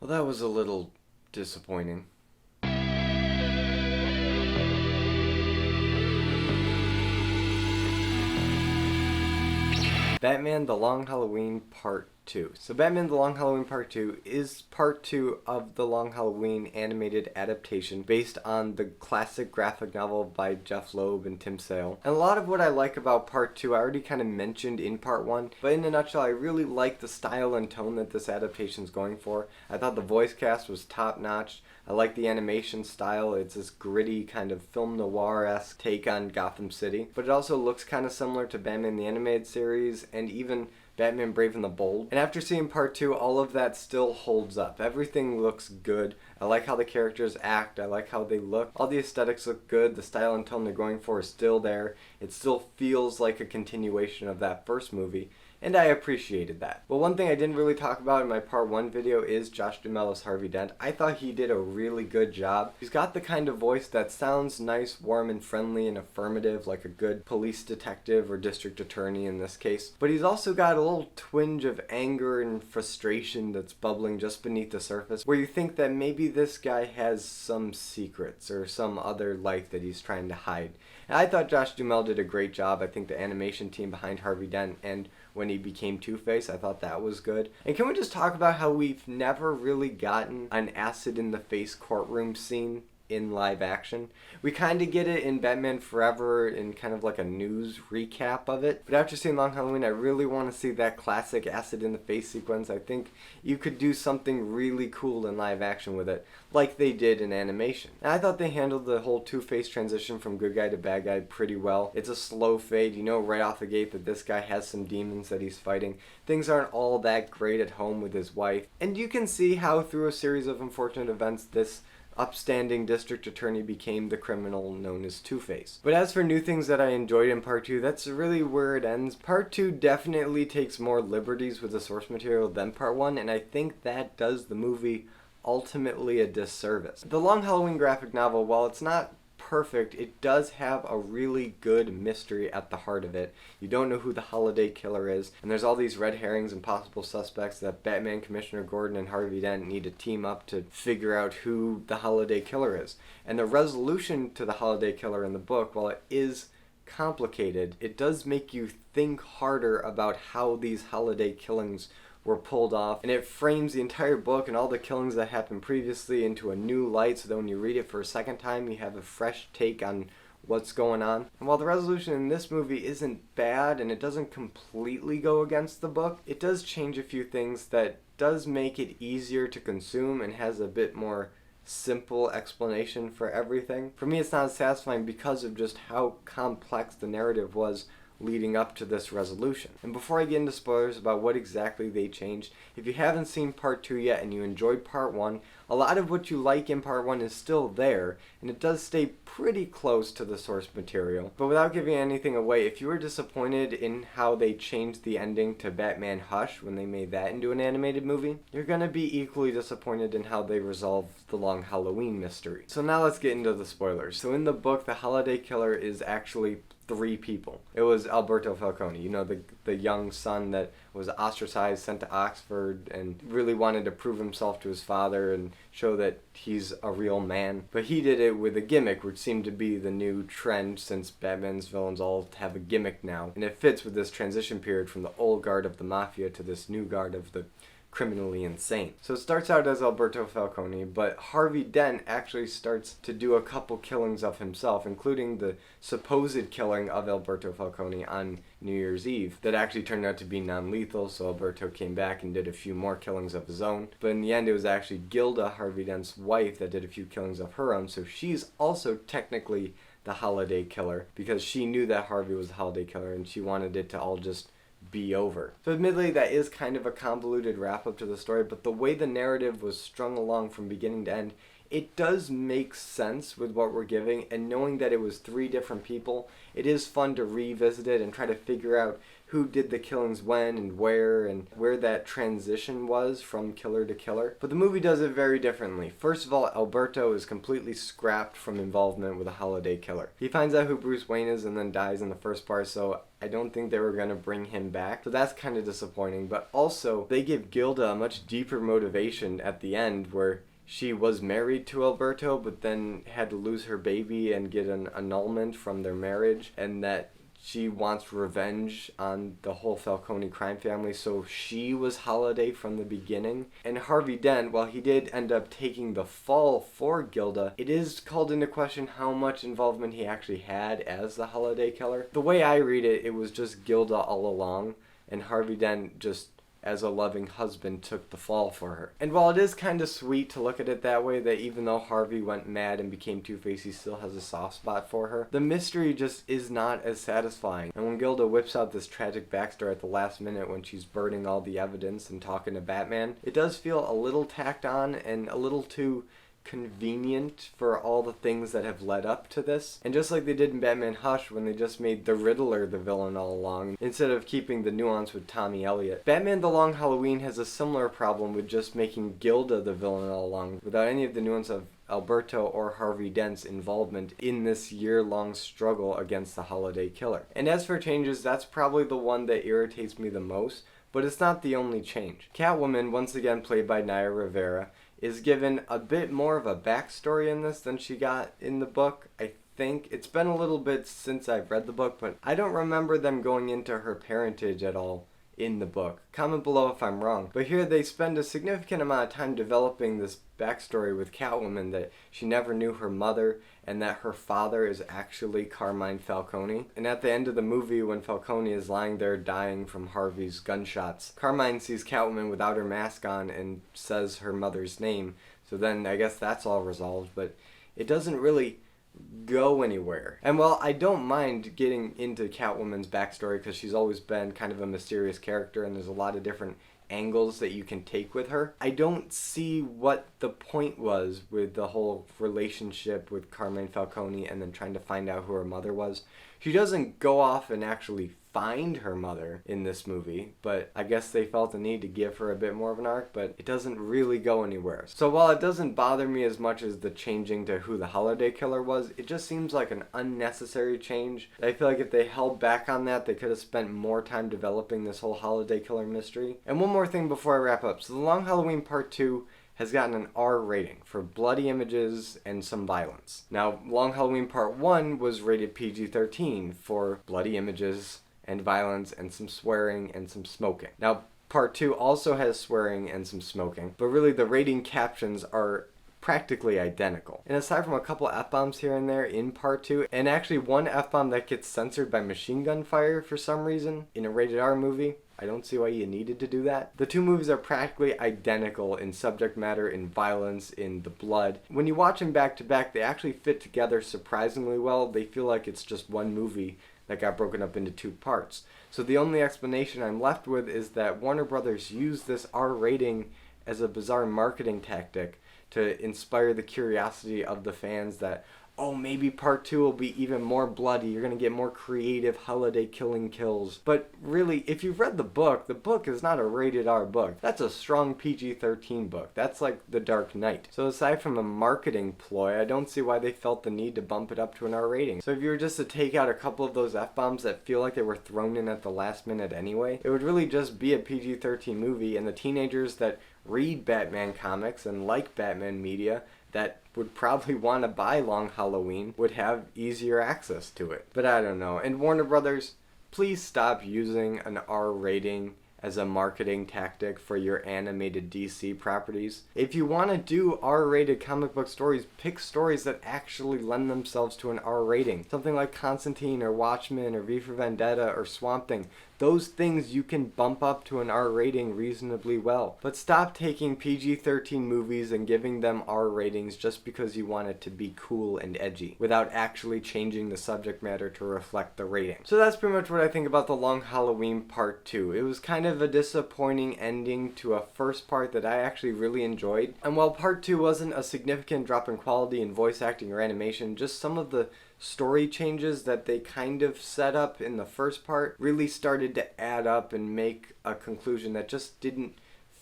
Well, that was a little disappointing. Batman The Long Halloween Part 2. So Batman The Long Halloween Part 2 is Part 2 of the Long Halloween animated adaptation based on the classic graphic novel by Jeff Loeb and Tim Sale. And a lot of what I like about Part 2 I already kind of mentioned in Part 1, but in a nutshell I really like the style and tone that this adaptation is going for. I thought the voice cast was top notch. I like the animation style. It's this gritty kind of film noir-esque take on Gotham City, but it also looks kind of similar to Batman the Animated Series and even Batman Brave and the Bold. And after seeing Part 2, all of that still holds up. Everything looks good. I like how the characters act. I like how they look. All the aesthetics look good. The style and tone they're going for is still there. It still feels like a continuation of that first movie. And I appreciated that. But one thing I didn't really talk about in my Part 1 video is Josh Duhamel as Harvey Dent. I thought he did a really good job. He's got the kind of voice that sounds nice, warm, and friendly and affirmative, like a good police detective or district attorney in this case. But he's also got a little twinge of anger and frustration that's bubbling just beneath the surface, where you think that maybe this guy has some secrets or some other life that he's trying to hide. And I thought Josh Duhamel did a great job. I think the animation team behind Harvey Dent and when he became Two-Face, I thought that was good. And can we just talk about how we've never really gotten an acid-in-the-face courtroom scene in live action? We kind of get it in Batman Forever in kind of like a news recap of it. But after seeing Long Halloween, I really want to see that classic acid-in-the-face sequence. I think you could do something really cool in live action with it, like they did in animation. And I thought they handled the whole Two-Face transition from good guy to bad guy pretty well. It's a slow fade. You know right off the gate that this guy has some demons that he's fighting. Things aren't all that great at home with his wife. And you can see how through a series of unfortunate events this upstanding district attorney became the criminal known as Two-Face. But as for new things that I enjoyed in Part 2, that's really where it ends. Part 2 definitely takes more liberties with the source material than Part 1, and I think that does the movie ultimately a disservice. The Long Halloween graphic novel, while it's not perfect, it does have a really good mystery at the heart of it. You don't know who the holiday killer is, and there's all these red herrings and possible suspects that Batman, Commissioner Gordon, and Harvey Dent need to team up to figure out who the holiday killer is. And the resolution to the holiday killer in the book, while it is complicated, it does make you think harder about how these holiday killings were pulled off, and it frames the entire book and all the killings that happened previously into a new light, so that when you read it for a second time you have a fresh take on what's going on. And while the resolution in this movie isn't bad and it doesn't completely go against the book, it does change a few things that does make it easier to consume and has a bit more simple explanation for everything. For me, it's not as satisfying because of just how complex the narrative was leading up to this resolution. And before I get into spoilers about what exactly they changed, if you haven't seen Part 2 yet and you enjoyed Part 1, a lot of what you like in Part 1 is still there, and it does stay pretty close to the source material. But without giving anything away, if you were disappointed in how they changed the ending to Batman Hush when they made that into an animated movie, you're gonna be equally disappointed in how they resolved the Long Halloween mystery. So now let's get into the spoilers. So in the book, the holiday killer is actually 3 people. It was Alberto Falcone, you know, the young son that was ostracized, sent to Oxford, and really wanted to prove himself to his father and show that he's a real man. But he did it with a gimmick, which seemed to be the new trend since Batman's villains all have a gimmick now. And it fits with this transition period from the old guard of the Mafia to this new guard of the criminally insane. So it starts out as Alberto Falcone, but Harvey Dent actually starts to do a couple killings of himself, including the supposed killing of Alberto Falcone on New Year's Eve that actually turned out to be non-lethal, so Alberto came back and did a few more killings of his own. But in the end, it was actually Gilda, Harvey Dent's wife, that did a few killings of her own, so she's also technically the holiday killer because she knew that Harvey was the holiday killer and she wanted it to all just be over. So admittedly, that is kind of a convoluted wrap-up to the story, but the way the narrative was strung along from beginning to end, it does make sense with what we're giving, and knowing that it was 3 different people, it is fun to revisit it and try to figure out who did the killings when and where that transition was from killer to killer. But the movie does it very differently. First of all, Alberto is completely scrapped from involvement with a holiday killer. He finds out who Bruce Wayne is and then dies in the first part, so I don't think they were going to bring him back. So that's kind of disappointing. But also, they give Gilda a much deeper motivation at the end where she was married to Alberto but then had to lose her baby and get an annulment from their marriage, and that she wants revenge on the whole Falcone crime family, so she was Holiday from the beginning. And Harvey Dent, while he did end up taking the fall for Gilda, it is called into question how much involvement he actually had as the Holiday killer. The way I read it, it was just Gilda all along, and Harvey Dent just as a loving husband took the fall for her. And while it is kind of sweet to look at it that way, that even though Harvey went mad and became Two-Face, he still has a soft spot for her, the mystery just is not as satisfying. And when Gilda whips out this tragic backstory at the last minute when she's burning all the evidence and talking to Batman, it does feel a little tacked on and a little too convenient for all the things that have led up to this. And just like they did in Batman Hush when they just made the Riddler the villain all along, instead of keeping the nuance with Tommy Elliott. Batman The Long Halloween has a similar problem with just making Gilda the villain all along, without any of the nuance of Alberto or Harvey Dent's involvement in this year-long struggle against the Holiday killer. And as for changes, that's probably the one that irritates me the most, but it's not the only change. Catwoman, once again played by Naya Rivera, is given a bit more of a backstory in this than she got in the book. I think it's been a little bit since I've read the book, but I don't remember them going into her parentage at all in the book. Comment below if I'm wrong. But here they spend a significant amount of time developing this backstory with Catwoman, that she never knew her mother and that her father is actually Carmine Falcone. And at the end of the movie, when Falcone is lying there dying from Harvey's gunshots, Carmine sees Catwoman without her mask on and says her mother's name. So then I guess that's all resolved, but it doesn't really go anywhere. And while I don't mind getting into Catwoman's backstory because she's always been kind of a mysterious character and there's a lot of different angles that you can take with her, I don't see what the point was with the whole relationship with Carmine Falcone and then trying to find out who her mother was. She doesn't go off and actually find her mother in this movie, but I guess they felt the need to give her a bit more of an arc, but it doesn't really go anywhere. So while it doesn't bother me as much as the changing to who the Holiday killer was, it just seems like an unnecessary change. I feel like if they held back on that, they could have spent more time developing this whole Holiday killer mystery. And one more thing before I wrap up. So The Long Halloween Part 2 has gotten an R rating for bloody images and some violence. Now, Long Halloween Part 1 was rated PG-13 for bloody images and violence and some swearing and some smoking. Now, Part 2 also has swearing and some smoking, but really the rating captions are practically identical. And aside from a couple F-bombs here and there in Part 2, and actually one F-bomb that gets censored by machine gun fire for some reason in a rated R movie, I don't see why you needed to do that. The two movies are practically identical in subject matter, in violence, in the blood. When you watch them back to back, they actually fit together surprisingly well. They feel like it's just one movie that got broken up into two parts. So the only explanation I'm left with is that Warner Brothers used this R rating as a bizarre marketing tactic to inspire the curiosity of the fans that, oh, maybe Part 2 will be even more bloody, you're going to get more creative Holiday killing kills. But really, if you've read the book is not a rated R book. That's a strong PG-13 book. That's like The Dark Knight. So aside from a marketing ploy, I don't see why they felt the need to bump it up to an R rating. So if you were just to take out a couple of those F-bombs that feel like they were thrown in at the last minute anyway, it would really just be a PG-13 movie, and the teenagers that read Batman comics and like Batman media that would probably want to buy Long Halloween would have easier access to it. But I don't know. And Warner Brothers, please stop using an R rating as a marketing tactic for your animated DC properties. If you want to do R-rated comic book stories, pick stories that actually lend themselves to an R rating. Something like Constantine or Watchmen or V for Vendetta or Swamp Thing. Those things you can bump up to an R rating reasonably well. But stop taking PG-13 movies and giving them R ratings just because you want it to be cool and edgy, without actually changing the subject matter to reflect the rating. So that's pretty much what I think about The Long Halloween Part 2. It was kind of of a disappointing ending to a first part that I actually really enjoyed. And while part 2 wasn't a significant drop in quality in voice acting or animation, just some of the story changes that they kind of set up in the first part really started to add up and make a conclusion that just didn't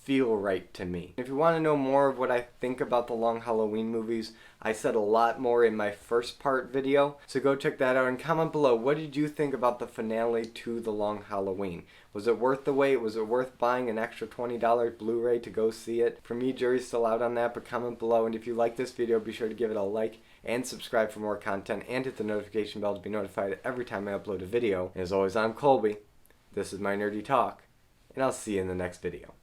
feel right to me. If you want to know more of what I think about the Long Halloween movies, I said a lot more in my first part video, so go check that out and comment below, what did you think about the finale to the Long Halloween? Was it worth the wait? Was it worth buying an extra $20 Blu-ray to go see it? For me, jury's still out on that, but comment below, and if you like this video, be sure to give it a like and subscribe for more content, and hit the notification bell to be notified every time I upload a video. As always, I'm Colby, this is my nerdy talk, and I'll see you in the next video.